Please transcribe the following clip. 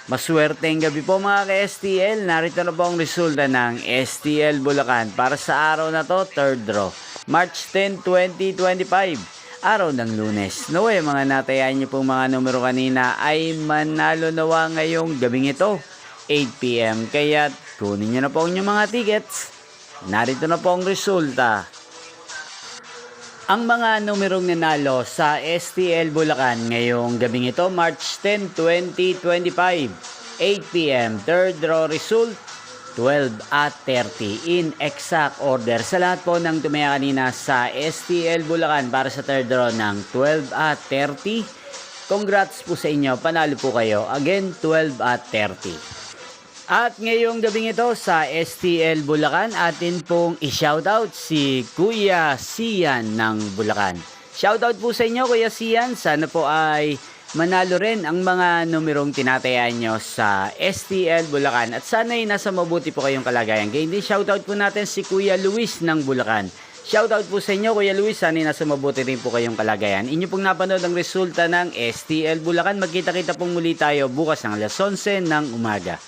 Maswerteng gabi po mga ka-STL. Narito na po ang resulta ng STL Bulacan para sa araw na to, third draw. March 10, 2025. Araw ng Lunes. Naway mga natayan niyo pong mga numero kanina ay manalo nawa ngayong gabing ito, 8 PM. Kaya kunin niyo na po ang inyong mga tickets. Narito na po ang resulta. Ang mga numerong nanalo sa STL Bulacan ngayong gabing ito, March 10, 2025, 8 PM, third draw result, 12 at 30 in exact order. Sa lahat po ng tumaya kanina sa STL Bulacan para sa third draw ng 12 at 30, congrats po sa inyo, panalo po kayo. Again, 12 at 30. At ngayong gabing ito sa STL Bulacan, atin pong i-shoutout si Kuya Sian ng Bulacan. Shoutout po sa inyo Kuya Sian, sana po ay manalo rin ang mga numerong tinatayaan nyo sa STL Bulacan. At sana ay nasa mabuti po kayong kalagayan. Kaya din shoutout po natin si Kuya Luis ng Bulacan. Shoutout po sa inyo Kuya Luis, sana ay nasa mabuti rin po kayong kalagayan. Inyo pong napanood ang resulta ng STL Bulacan. Magkita-kita pong muli tayo bukas ng alas 11 ng umaga.